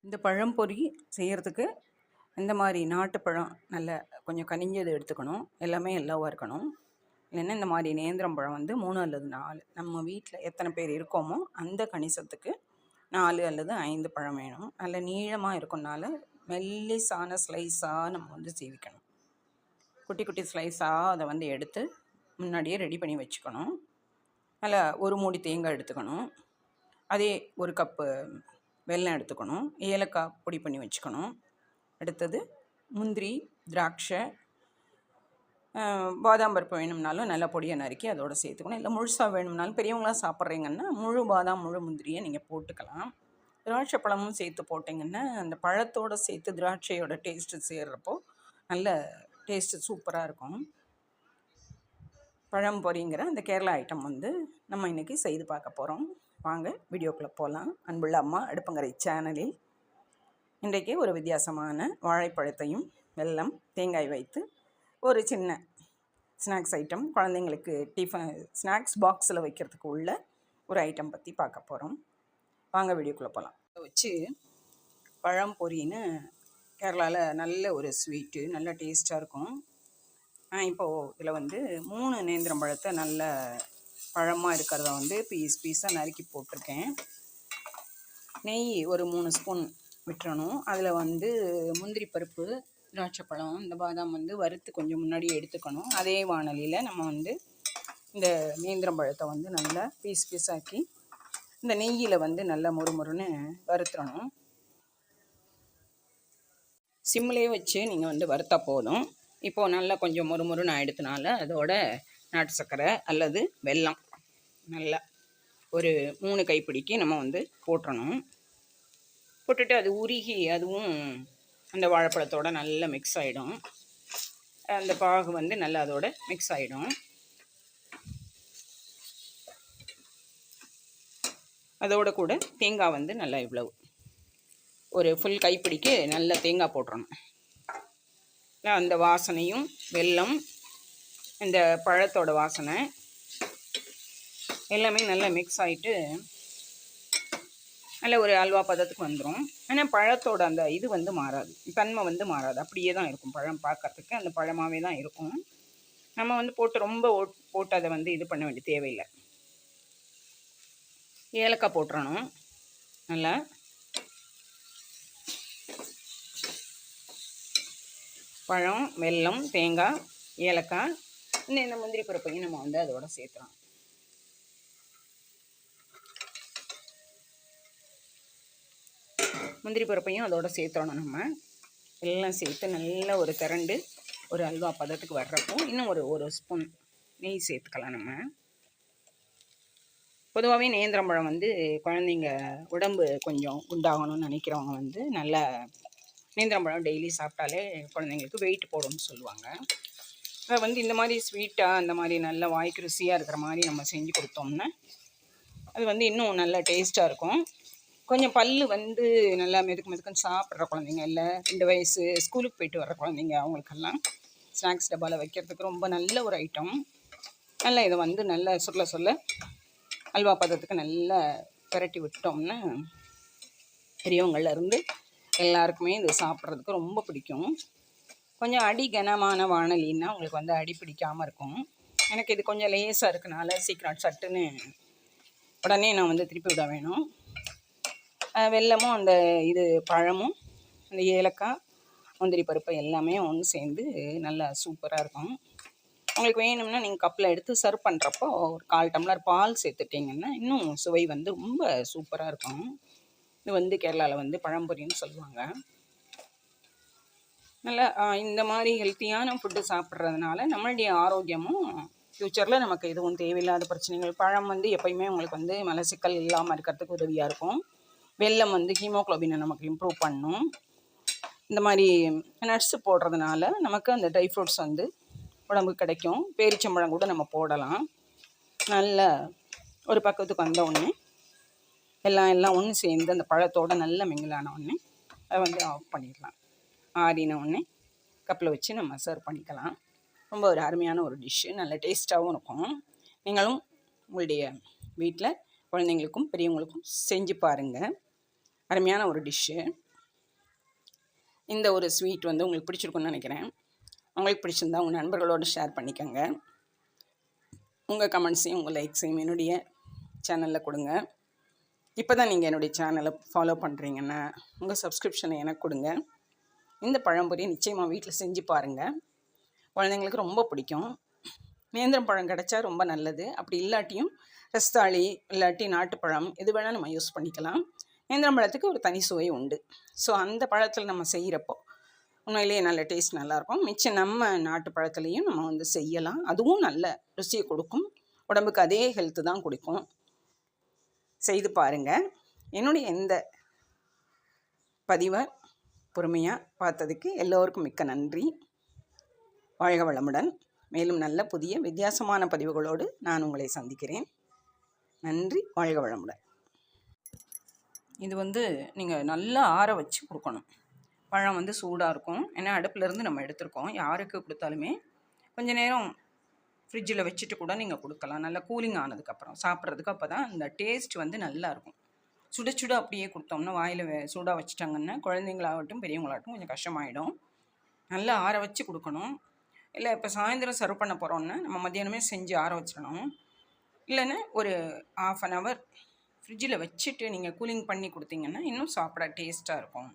இந்த பழம்பொரி செய்கிறதுக்கு இந்த மாதிரி நாட்டுப்பழம் நல்ல கொஞ்சம் கனிஞ்சது எடுத்துக்கணும். எல்லாமே எல்லோவாக இருக்கணும். இல்லைன்னா இந்த மாதிரி நேந்திரம் பழம் வந்து 3 அல்லது 4 நம்ம வீட்டில் எத்தனை பேர் இருக்கோமோ அந்த கணிசத்துக்கு 4 அல்லது 5 பழம் வேணும். நல்ல நீளமாக இருக்கனால மெல்லிசான ஸ்லைஸாக நம்ம வந்து சீவிக்கணும். குட்டி குட்டி ஸ்லைஸாக அதை வந்து எடுத்து முன்னாடியே ரெடி பண்ணி வச்சுக்கணும். நல்லா ஒரு மூடி தேங்காய் எடுத்துக்கணும். அதே ஒரு கப்பு வெல்லம் எடுத்துக்கணும். ஏலக்காய் பொடி பண்ணி வச்சுக்கணும். அடுத்தது முந்திரி, திராட்சை, பாதாம் பருப்பு வேணும்னாலும் நல்லா பொடியை நறுக்கி அதோடு சேர்த்துக்கணும். இல்லை முழுசாக வேணும்னாலும் பெரியவங்களாம் சாப்பிட்றீங்கன்னா முழு பாதாம் முழு முந்திரியை நீங்கள் போட்டுக்கலாம். திராட்சை பழமும் சேர்த்து போட்டிங்கன்னா அந்த பழத்தோடு சேர்த்து திராட்சையோட டேஸ்ட்டு சேர்கிறப்போ நல்ல டேஸ்ட்டு சூப்பராக இருக்கும். பழம் பொரிங்கிற அந்த கேரளா ஐட்டம் வந்து நம்ம இன்றைக்கி செய்து பார்க்க போகிறோம். வாங்க வீடியோக்குள்ளே போகலாம். அன்புள்ள அம்மா அடுப்பங்கரை சேனலில் இன்றைக்கு ஒரு வித்தியாசமான வாழைப்பழத்தையும் வெல்லம் தேங்காய் வைத்து ஒரு சின்ன ஸ்நாக்ஸ் ஐட்டம், குழந்தைங்களுக்கு டிஃபன் ஸ்நாக்ஸ் பாக்ஸில் வைக்கிறதுக்கு உள்ள ஒரு ஐட்டம் பற்றி பார்க்க போகிறோம். வாங்க வீடியோக்குள்ளே போகலாம். வச்சு பழம் பொரின்னு கேரளாவில் நல்ல ஒரு ஸ்வீட்டு, நல்ல டேஸ்ட்டாக இருக்கும். இப்போது இதில் வந்து 3 நேந்திரம் பழத்தை நல்ல பழமாக இருக்கிறத வந்து பீஸாக நறுக்கி போட்டிருக்கேன். நெய் ஒரு 3 ஸ்பூன் விட்டுறணும். அதில் வந்து முந்திரி பருப்பு, திராட்சை பழம், இந்த பாதாம் வந்து வறுத்து கொஞ்சம் முன்னாடியே எடுத்துக்கணும். அதே வாணலியில் நம்ம வந்து இந்த நேந்திரம் பழத்தை வந்து நல்லா பீஸாக்கி இந்த நெய்யில் வந்து நல்லா முறுமுறுன்னு வறுத்துடணும். சிம்லேயே வச்சு நீங்கள் வந்து வறுத்தா போதும். இப்போது நல்லா கொஞ்சம் முறுமுறுன்னு ஆகிடுறதுனால அதோட நாட்டு சர்க்கரை அல்லது வெல்லம் நல்லா ஒரு 3 கைப்பிடிக்கு நம்ம வந்து போட்டுறணும். போட்டுட்டு அது உருகி அதுவும் அந்த வாழைப்பழத்தோடு நல்லா மிக்ஸ் ஆகிடும். அந்த பாகு வந்து நல்லா அதோட மிக்ஸ் ஆகிடும். அதோட கூட தேங்காய் வந்து நல்லா இவ்வளவு ஒரு ஃபுல் கைப்பிடிக்கு நல்ல தேங்காய் போட்டுறணும். அந்த வாசனையும் வெல்லம், இந்த பழத்தோட வாசனை எல்லாமே நல்லா மிக்ஸ் ஆகிட்டு நல்ல ஒரு அல்வா பதத்துக்கு வந்துடும். ஆனால் பழத்தோட அந்த இது வந்து மாறாது, தன்மை வந்து மாறாது, அப்படியே தான் இருக்கும். பழம் பார்க்கறதுக்கு அந்த பழமாகவே தான் இருக்கும். நம்ம வந்து போட்டு ரொம்ப போட்டு அதை வந்து இது பண்ண வேண்டிய தேவையில்லை. ஏலக்காய் போட்டுறணும். நல்லா பழம், வெல்லம், தேங்காய், ஏலக்காய், இந்த முந்திரி பருப்பையும் நம்ம வந்து அதோட சேர்த்துறோம். முந்திரி பருப்பையும் அதோட சேர்த்தோணும். நம்ம எல்லாம் சேர்த்து நல்லா ஒரு திரண்டு ஒரு அல்வா பதத்துக்கு வர்றப்போ இன்னும் ஒரு ஸ்பூன் நெய் சேர்த்துக்கலாம். நம்ம பொதுவாகவே நேந்திரம்பழம் வந்து குழந்தைங்க உடம்பு கொஞ்சம் குண்டாகணும்னு நினைக்கிறவங்க வந்து நல்லா நேந்திரம்பழம் டெய்லி சாப்பிட்டாலே குழந்தைங்களுக்கு வெயிட் போடும்னு சொல்லுவாங்க. அதை வந்து இந்த மாதிரி ஸ்வீட்டாக அந்த மாதிரி நல்ல வாய்க்கு ருசியாக இருக்கிற மாதிரி நம்ம செஞ்சு கொடுத்தோம்னா அது வந்து இன்னும் நல்ல டேஸ்ட்டாக இருக்கும். கொஞ்சம் பல் வந்து நல்லா மெதுக்குன்னு சாப்பிட்ற குழந்தைங்க, இல்லை 2 வயசு ஸ்கூலுக்கு போயிட்டு வர்ற குழந்தைங்க, அவங்களுக்கெல்லாம் ஸ்நாக்ஸ் டப்பாவில் வைக்கிறதுக்கு ரொம்ப நல்ல ஒரு ஐட்டம். நல்லா இதை வந்து நல்லா சொல்ல அல்வா பதத்துக்கு நல்லா பிரட்டி விட்டோம்னா பெரியவங்கள்லேருந்து எல்லாருக்குமே இது சாப்பிட்றதுக்கு ரொம்ப பிடிக்கும். கொஞ்சம் அடி கனமான வாணலின்னா உங்களுக்கு வந்து அடி பிடிக்காமல் இருக்கும். எனக்கு இது கொஞ்சம் லேசாக இருக்கனால சீக்கிரம் சட்டுன்னு உடனே நான் வந்து திருப்பி விட வேணும். வெல்லமும் அந்த இது பழமும் அந்த ஏலக்காய், முந்திரி பருப்பு எல்லாமே ஒன்று சேர்ந்து நல்லா சூப்பராக இருக்கும். உங்களுக்கு வேணும்னா நீங்கள் கப்பில் எடுத்து சர்வ் பண்ணுறப்போ ஒரு 1/4 டம்ளர் பால் சேர்த்துட்டிங்கன்னா இன்னும் சுவை வந்து ரொம்ப சூப்பராக இருக்கும். இது வந்து கேரளாவில் வந்து பழம்பொரின்னு சொல்லுவாங்க. நல்லா இந்த மாதிரி ஹெல்த்தியான ஃபுட்டு சாப்பிட்றதுனால நம்மளுடைய ஆரோக்கியமும் ஃப்யூச்சரில் நமக்கு எதுவும் தேவையில்லாத பிரச்சனைகள். பழம் வந்து எப்பயுமே உங்களுக்கு வந்து மலச்சிக்கல் இல்லாமல் இருக்கிறதுக்கு உதவியாக இருக்கும். வெல்லம் வந்து ஹீமோக்ளோபினை நமக்கு இம்ப்ரூவ் பண்ணும். இந்த மாதிரி நட்ஸு போடுறதுனால நமக்கு அந்த ட்ரை ஃப்ரூட்ஸ் வந்து உடம்புக்கு கிடைக்கும். பேரிச்சம்பழம் கூட நம்ம போடலாம். நல்ல ஒரு பக்கத்துக்கு வந்த உடனே எல்லாம் ஒன்று சேர்ந்து அந்த பழத்தோடு நல்ல மிங்கிலான உடனே அதை வந்து ஆஃப் பண்ணிடலாம். ஆறின உடனே கப்பில் வச்சு நம்ம சர்வ் பண்ணிக்கலாம். ரொம்ப ஒரு அருமையான ஒரு டிஷ்ஷு, நல்ல டேஸ்ட்டாகவும் இருக்கும். நீங்களும் உங்களுடைய வீட்டில் குழந்தைங்களுக்கும் பெரியவங்களுக்கும் செஞ்சு பாருங்கள். அருமையான ஒரு டிஷ்ஷு. இந்த ஒரு ஸ்வீட் வந்து உங்களுக்கு பிடிச்சிருக்குன்னு நினைக்கிறேன். உங்களுக்கு பிடிச்சிருந்தா உங்கள் நண்பர்களோடு ஷேர் பண்ணிக்கோங்க. உங்கள் கமெண்ட்ஸையும் உங்கள் லைக்ஸையும் என்னுடைய சேனலில் கொடுங்க. இப்போ தான் நீங்கள் என்னுடைய சேனலை ஃபாலோ பண்ணுறீங்கன்னா உங்கள் சப்ஸ்கிரிப்ஷனை எனக்கு கொடுங்க. இந்த பழம்பொரி நிச்சயமாக வீட்டில் செஞ்சு பாருங்கள். குழந்தைங்களுக்கு ரொம்ப பிடிக்கும். நேந்திரம் பழம் கிடச்சா ரொம்ப நல்லது. அப்படி இல்லாட்டியும் ரஸ்தாளி இல்லாட்டி நாட்டுப்பழம் எது வேணால் நம்ம யூஸ் பண்ணிக்கலாம். நேந்திரம் பழத்துக்கு ஒரு தனி சுவை உண்டு. ஸோ அந்த பழத்தில் நம்ம செய்கிறப்போ உண்மையிலேயே நல்ல டேஸ்ட் நல்லாயிருக்கும். மிச்சம் நம்ம நாட்டு பழத்துலேயும் நம்ம வந்து செய்யலாம். அதுவும் நல்ல ருசியை கொடுக்கும். உடம்புக்கு அதே ஹெல்த்து தான் கொடுக்கும். செய்து பாருங்கள். என்னுடைய இந்த பதிவை பொறுமையாக பார்த்ததுக்கு எல்லோருக்கும் மிக்க நன்றி. வாழ்க வளமுடன். மேலும் நல்ல புதிய வித்தியாசமான பதிவுகளோடு நான் உங்களை சந்திக்கிறேன். நன்றி. வாழ்க வளமுடன். இது வந்து நீங்கள் நல்லா ஆற வச்சு கொடுக்கணும். பழம் வந்து சூடாக இருக்கும். ஏன்னா அடுப்புலேருந்து நம்ம எடுத்துருக்கோம். யாருக்கு கொடுத்தாலுமே கொஞ்சம் நேரம் ஃப்ரிட்ஜில் வச்சுட்டு கூட நீங்கள் கொடுக்கலாம். நல்லா கூலிங் ஆனதுக்கப்புறம் சாப்பிட்றதுக்கு அப்போ தான் அந்த டேஸ்ட் வந்து நல்லாயிருக்கும். சுட சுட அப்படியே கொடுத்தோம்னா வாயில் சூடாக வச்சுட்டாங்கன்னா குழந்தைங்களாகட்டும் பெரியவங்களாகட்டும் கொஞ்சம் கஷ்டமாயிடும். நல்லா ஆற வச்சு கொடுக்கணும். இல்லை இப்போ சாயந்தரம் சர்வ் பண்ண போகிறோன்னா நம்ம மத்தியானமே செஞ்சு ஆற வச்சிடணும். இல்லைன்னா ஒரு 1/2 hour ஃப்ரிட்ஜில் வச்சுட்டு நீங்கள் கூலிங் பண்ணி கொடுத்தீங்கன்னா இன்னும் சாப்பிட டேஸ்ட்டாக இருக்கும்.